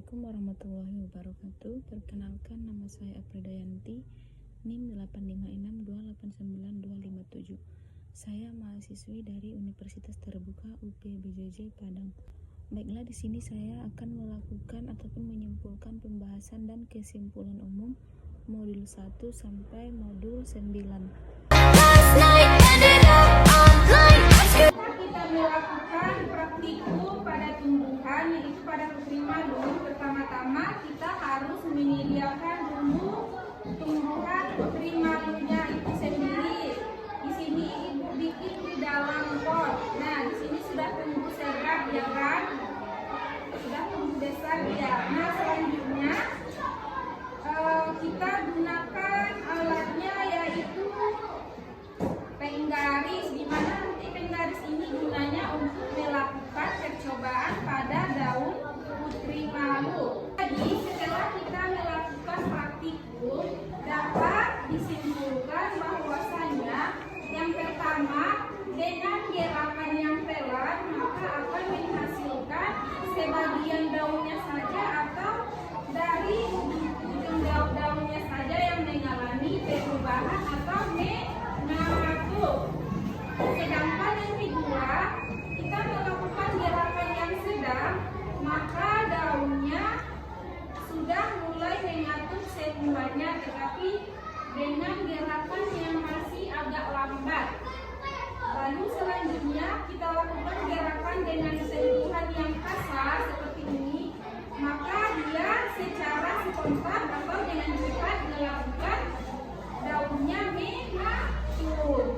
Assalamualaikum warahmatullahi wabarakatuh. Perkenalkan, nama saya Apridayanti, NIM 856289257. Saya mahasiswi dari Universitas Terbuka UPBJJ Padang. Baiklah, di sini saya akan melakukan ataupun menyimpulkan pembahasan dan kesimpulan umum modul 1 sampai modul 9. Kita melakukan praktikum pada tumbuhan, yaitu pada primalu. Pertama-tama kita harus menyediakan dulu tumbuhan primalunya itu sendiri. Di sini ibu bikin di dalam pot. Nah, di sini sudah tumbuh segar ya kan? Sudah tumbuh besar ya. Nah, selanjutnya kita gunakan alatnya yaitu penggaris, di mana nanti penggaris ini gunanya untuk melakukan percobaan pada daun putri malu. Jadi setelah kita melakukan praktikum, dapat disimpulkan bahwasanya yang pertama, dengan gerakan yang telat maka akan menghasilkan sebagian daunnya saja atau dari ujung daunnya saja yang mengalami perubahan atau mengatur. Sedangkan yang kedua, kita melakukan gerakan yang sedang, maka daunnya sudah mulai mengatur semulanya, tetapi dengan gerakan yang masih agak lambat. Lalu selanjutnya kita lakukan gerakan dengan sentuhan yang kasar seperti ini, maka dia secara spontan atau dengan cepat melakukan daunnya mengatur.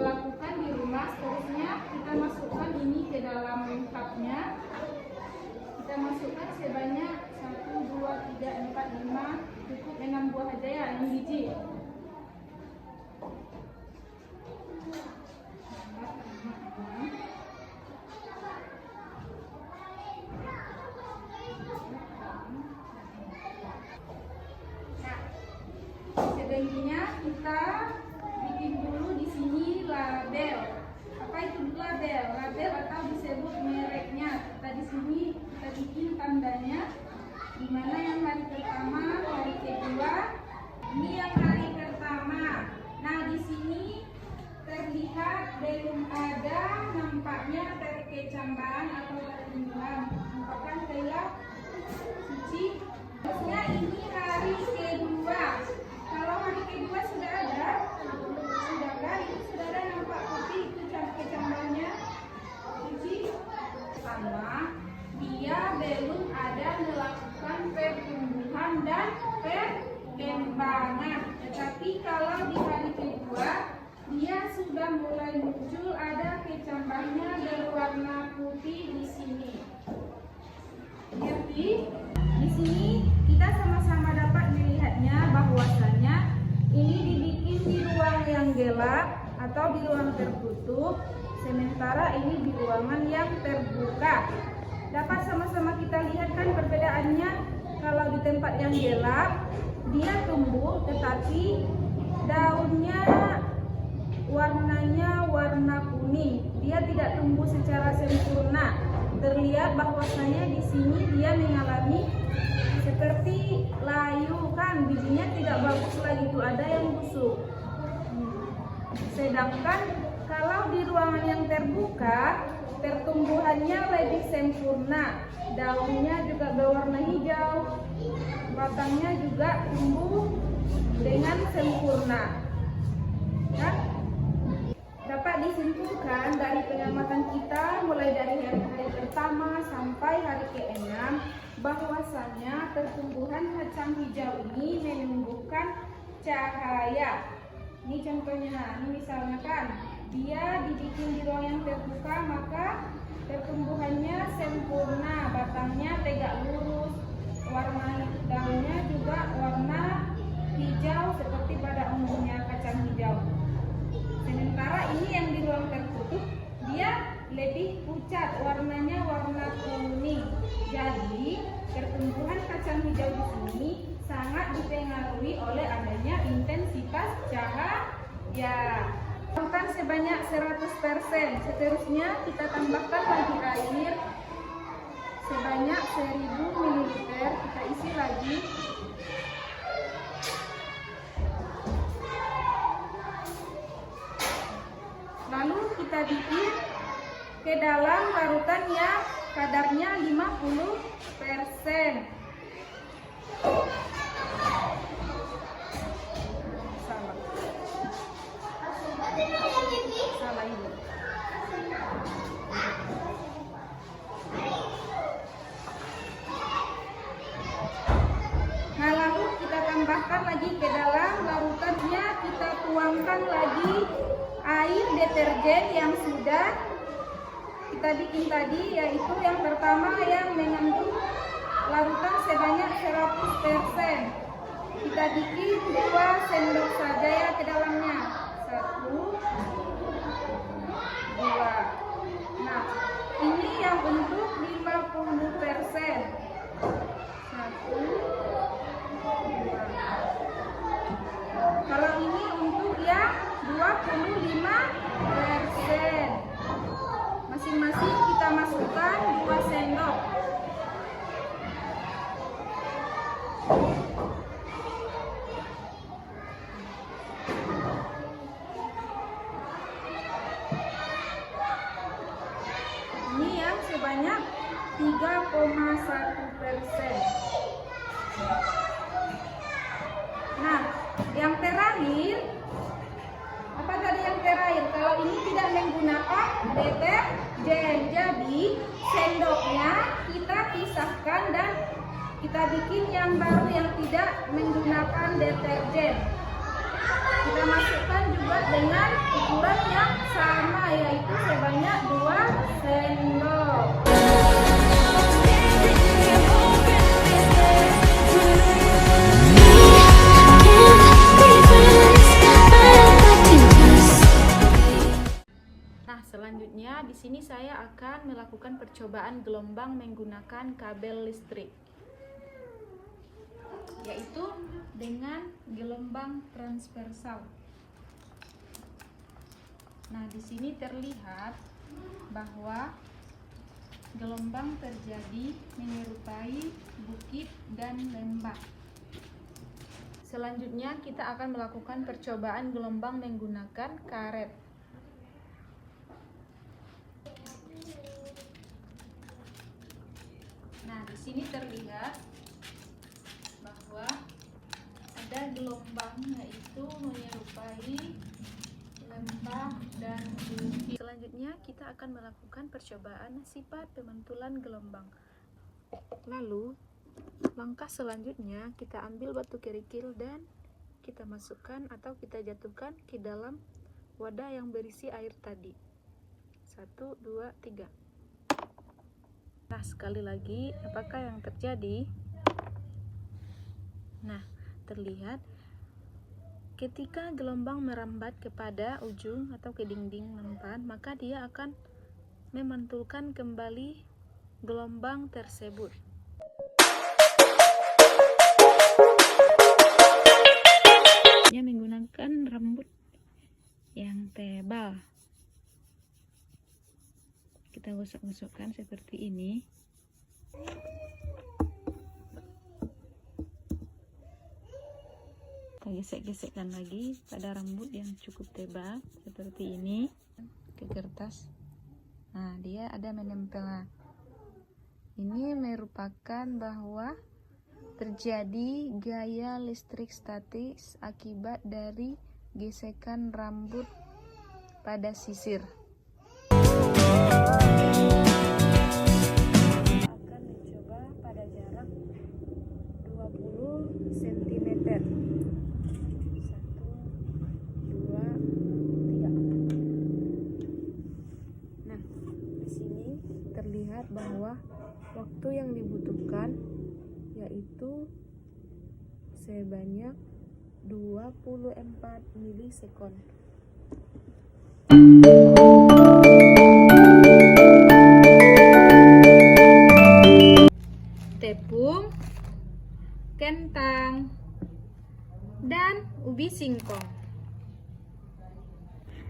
Lakukan di rumah. Seterusnya kita masukkan ini ke dalam cupnya. Kita masukkan sebanyak 1, 2, 3, 4, 5, cukup 6 buah aja ya, 6 biji. Sebaiknya kita bikin dulu di sini label. Apa itu label? Label atau disebut mereknya. Kita di sini kita bikin tandanya. Di mana yang hari pertama, hari kedua. Ini yang hari pertama. Nah, di sini terlihat belum ada nampaknya terkecambaan atau tertinggalan. Nampakkan kayak suci. Terusnya ini hari kedua. Kalau hari kedua sudah ada, itu sudah ada nampak putih itu kecambahannya. Jadi sama, dia belum ada melakukan pertumbuhan dan perkembangan. Tetapi kalau di hari kedua, dia sudah mulai muncul ada kecambahnya berwarna putih di sini. Jadi di sini kita sama-sama dapat melihatnya bahwasanya ini dibikin di ruang yang gelap atau di ruang tertutup, sementara ini di ruangan yang terbuka. Dapat sama-sama kita lihat kan perbedaannya. Kalau di tempat yang gelap dia tumbuh, tetapi daunnya warnanya warna kuning. Dia tidak tumbuh secara sempurna. Terlihat bahwasanya di sini dia mengalami seperti layu kan, bijinya tidak bagus lagi, itu ada yang busuk. Sedangkan kalau di ruangan yang terbuka, pertumbuhannya lebih sempurna. Daunnya juga berwarna hijau, batangnya juga tumbuh dengan sempurna. Nah, dapat disimpulkan dari pengamatan kita mulai dari hari pertama sampai hari ke-6 bahwasanya pertumbuhan kacang hijau ini menumbuhkan cahaya. Ini contohnya, ini misalnya kan dia dibikin di ruang yang terbuka, maka pertumbuhannya sempurna, batangnya tegak lurus, warna daunnya juga warna hijau seperti pada umumnya kacang hijau. Sementara ini yang di ruang tertutup dia lebih pucat, warnanya warna kuning. Jadi pertumbuhan kacang hijau di sini sangat dipengaruhi oleh adanya intensitas cahaya Ya, lakukan sebanyak 100%. Seterusnya kita tambahkan lagi air sebanyak 1000 ml. Kita isi lagi. Lalu kita bikin ke dalam larutan yang kadarnya 50%. Salah ini. Nah, lalu kita tambahkan lagi ke dalam larutannya, kita tuangkan lagi air deterjen yang sudah kita bikin tadi, yaitu yang pertama yang mengandung larutan sebanyak 100%. Kita bikin 2 sendok saja ya ke dalamnya. 1, 2. Nah, ini yang untuk 50%. 1, 2. Kalau ini untuk yang 25%. Masing-masing kita masukkan 2 sendok. Ini yang sebanyak 3,1%. Nah, yang terakhir, apa tadi yang terakhir? Kalau ini tidak menggunakan deterjen, jadi sendoknya kita pisahkan dan kita bikin yang baru yang tidak menggunakan deterjen. Kita masukkan juga dengan ukuran yang sama, yaitu sebanyak 2 sendok. Nah, selanjutnya di sini saya akan melakukan percobaan gelombang menggunakan kabel listrik, yaitu dengan gelombang transversal. Nah, di sini terlihat bahwa gelombang terjadi menyerupai bukit dan lembah. Selanjutnya kita akan melakukan percobaan gelombang menggunakan karet. Nah, di sini terlihat bahwa ada gelombang, yaitu menyerupai lembah dan bukit. Selanjutnya kita akan melakukan percobaan sifat pemantulan gelombang. Lalu langkah selanjutnya kita ambil batu kerikil dan kita masukkan atau kita jatuhkan ke dalam wadah yang berisi air tadi. 1, 2, 3. Nah, sekali lagi, apakah yang terjadi? Nah, terlihat ketika gelombang merambat kepada ujung atau ke dinding mempan, maka dia akan memantulkan kembali gelombang tersebut. Menggunakan rambut yang tebal, kita gosok-gosokkan seperti ini. Kita gesek-gesekkan lagi pada rambut yang cukup tebal seperti ini ke kertas. Nah, dia ada menempel. Ini merupakan bahwa terjadi gaya listrik statis akibat dari gesekan rambut pada sisir. Akan mencoba pada jarak 20 cm. 1, 2, 3. Nah, di sini terlihat bahwa waktu yang dibutuhkan yaitu sebanyak 24 milisekund. Tepung, kentang, dan ubi singkong.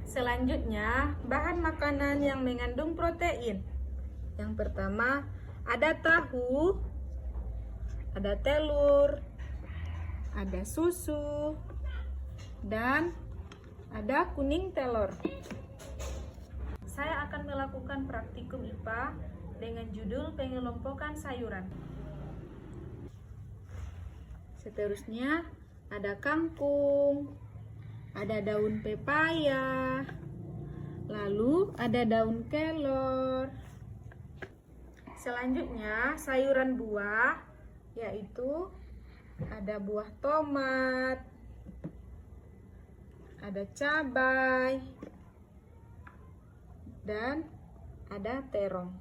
Selanjutnya, bahan makanan yang mengandung protein. Yang pertama, ada tahu, ada telur, ada susu, dan ada kuning telur. Saya akan melakukan praktikum IPA dengan judul pengelompokan sayuran. Seterusnya, ada kangkung, ada daun pepaya, lalu ada daun kelor. Selanjutnya, sayuran buah, yaitu ada buah tomat, ada cabai, dan ada terong.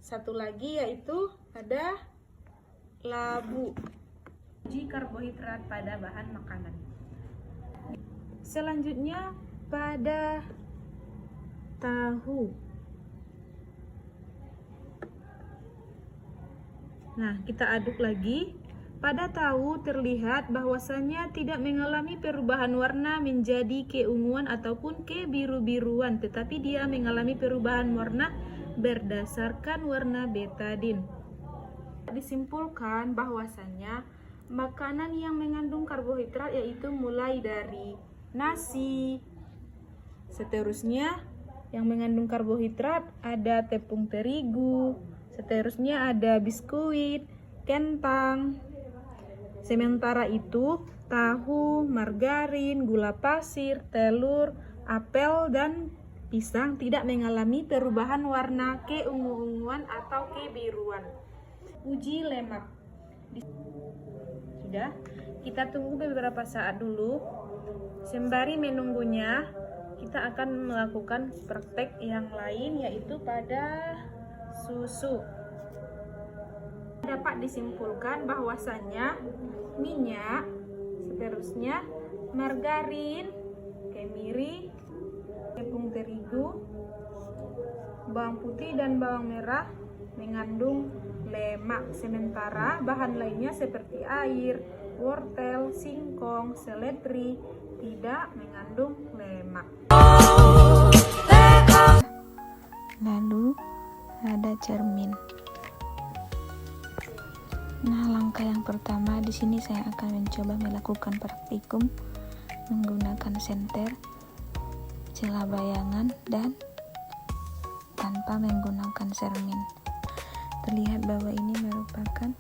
Satu lagi yaitu ada labu. Uji karbohidrat pada bahan makanan. Selanjutnya pada tahu. Nah, kita aduk lagi. Pada tahu terlihat bahwasannya tidak mengalami perubahan warna menjadi keunguan ataupun kebiru-biruan, tetapi dia mengalami perubahan warna berdasarkan warna betadin. Disimpulkan bahwasannya makanan yang mengandung karbohidrat yaitu mulai dari nasi. Seterusnya yang mengandung karbohidrat ada tepung terigu. Seterusnya ada biskuit, kentang. Sementara itu, tahu, margarin, gula pasir, telur, apel, dan pisang tidak mengalami perubahan warna keungu-unguan atau kebiruan. Uji lemak. Sudah, kita tunggu beberapa saat dulu. Sembari menunggunya, kita akan melakukan praktek yang lain, yaitu pada susu. Dapat disimpulkan bahwasannya minyak, seterusnya margarin, kemiri, tepung terigu, bawang putih dan bawang merah mengandung lemak, sementara bahan lainnya seperti air, wortel, singkong, seledri tidak mengandung lemak. Lalu ada cermin. Nah, langkah yang pertama di sini saya akan mencoba melakukan praktikum menggunakan senter, celah bayangan, dan tanpa menggunakan cermin. Terlihat bahwa ini merupakan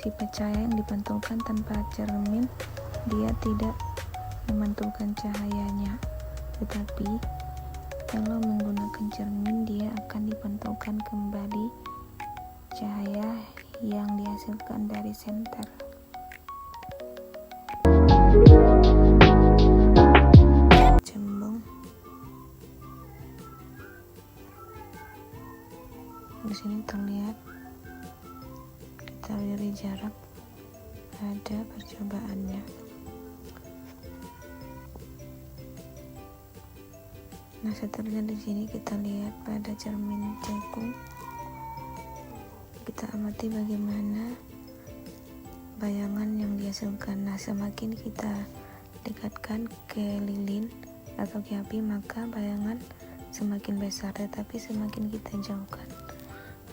sifat cahaya yang dipantulkan tanpa cermin. Dia tidak memantulkan cahayanya, tetapi kalau menggunakan cermin dia akan dipantulkan kembali cahaya yang dihasilkan dari senter. Cembung. Di sini terlihat kita beri jarak, ada percobaannya. Nah, seterusnya di sini kita lihat pada cermin cekung. Kita amati bagaimana bayangan yang dihasilkan. Nah, semakin kita dekatkan ke lilin atau ke api, maka bayangan semakin besar, tetapi semakin kita jauhkan,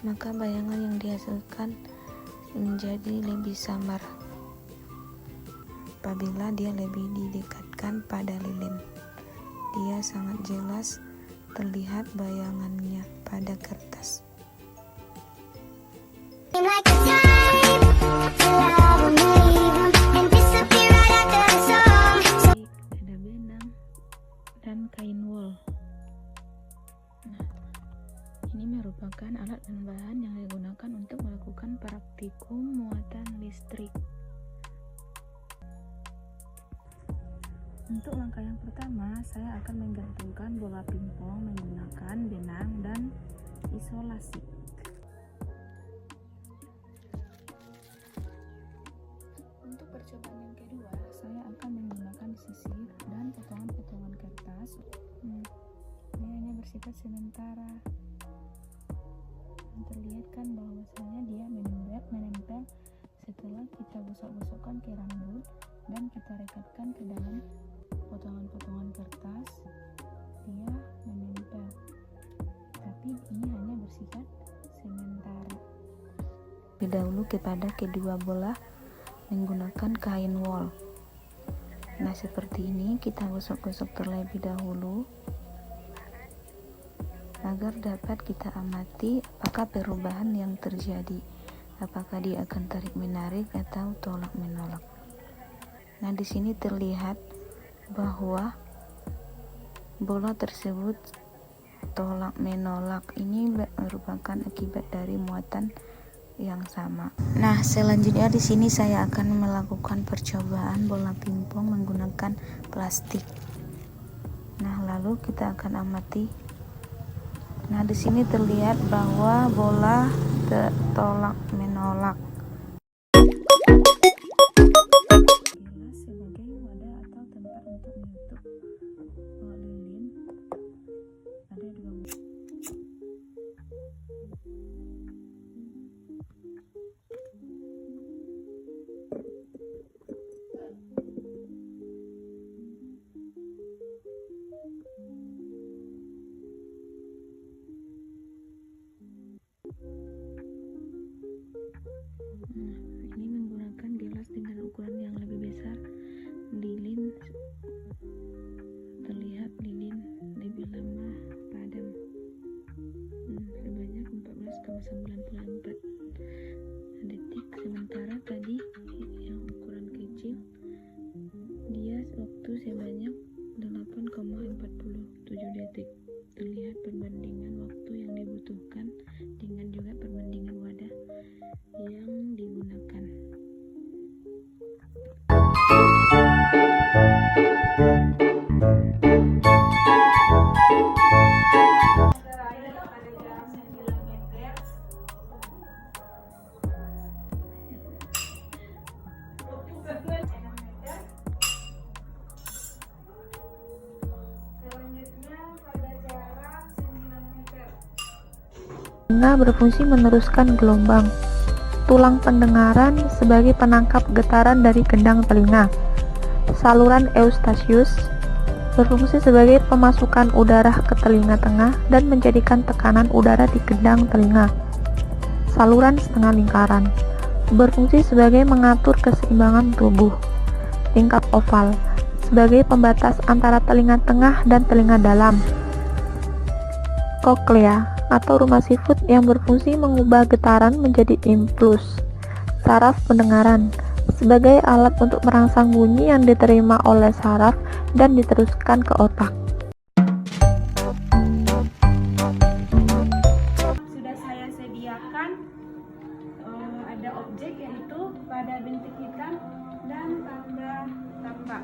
maka bayangan yang dihasilkan menjadi lebih samar apabila dia lebih didekatkan pada lilin. Dia sangat jelas terlihat bayangannya pada kertas. Ada benang dan kain wol. Nah, ini merupakan alat dan bahan yang digunakan untuk melakukan praktikum muatan listrik. Untuk langkah yang pertama, saya akan menggantungkan bola pingpong menggunakan benang dan isolasi. Untuk percobaan yang kedua, saya akan menggunakan sisir dan potongan-potongan kertas. Ini hanya bersifat sementara. Terlihat kan bahwasanya dia menempel setelah kita gosok-gosokkan ke rambut dan kita rekatkan ke dalam potongan-potongan kertas. Dia terlebih dahulu kepada kedua bola menggunakan kain wol. Nah, seperti ini kita gosok-gosok terlebih dahulu agar dapat kita amati apakah perubahan yang terjadi, apakah dia akan tarik menarik atau tolak menolak. Nah, di sini terlihat bahwa bola tersebut tolak menolak. Ini merupakan akibat dari muatan yang sama. Nah, selanjutnya di sini saya akan melakukan percobaan bola pingpong menggunakan plastik. Nah, lalu kita akan amati. Nah, di sini terlihat bahwa bola tolak menolak. Sebagai wadah atau tempat untuk menutup lilin, ada dua. Ini menggunakan gelas dengan ukuran yang lebih besar. Lilin terlihat lebih lama padam. Sebanyak 14,94 detik. Sementara tadi yang ukuran kecil dia waktu sebanyak 8,47 detik. Terlihat perbandingan waktu yang dibutuhkan dengan juga perbandingan wadah yang digunakan. Telinga berfungsi meneruskan gelombang. Tulang pendengaran sebagai penangkap getaran dari gendang telinga. Saluran Eustachius berfungsi sebagai pemasukan udara ke telinga tengah dan menjadikan tekanan udara di gendang telinga. Saluran setengah lingkaran berfungsi sebagai mengatur keseimbangan tubuh. Tingkap oval sebagai pembatas antara telinga tengah dan telinga dalam. Koklea atau rumah siput yang berfungsi mengubah getaran menjadi impuls. Saraf pendengaran sebagai alat untuk merangsang bunyi yang diterima oleh saraf dan diteruskan ke otak. Sudah saya sediakan ada objek yaitu pada bintik hitam dan tanda tambah.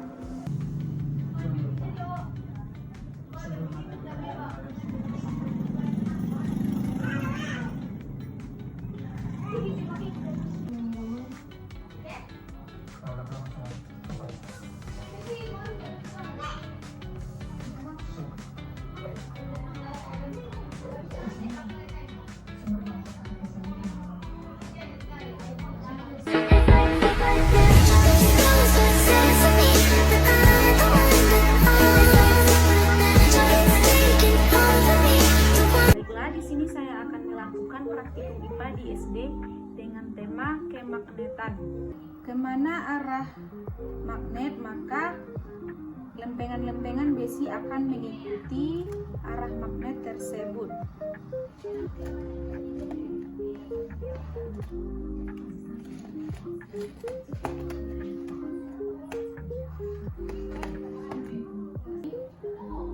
Praktikum IPA di SD dengan tema kemagnetan. Kemana arah magnet, maka lempengan-lempengan besi akan mengikuti arah magnet tersebut.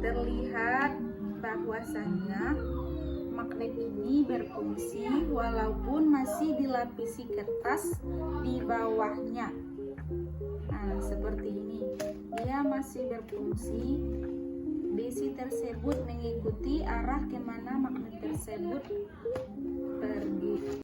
Terlihat bahwasannya magnet ini berfungsi walaupun masih dilapisi kertas di bawahnya. Nah, seperti ini. Dia masih berfungsi. Besi tersebut mengikuti arah kemana magnet tersebut pergi.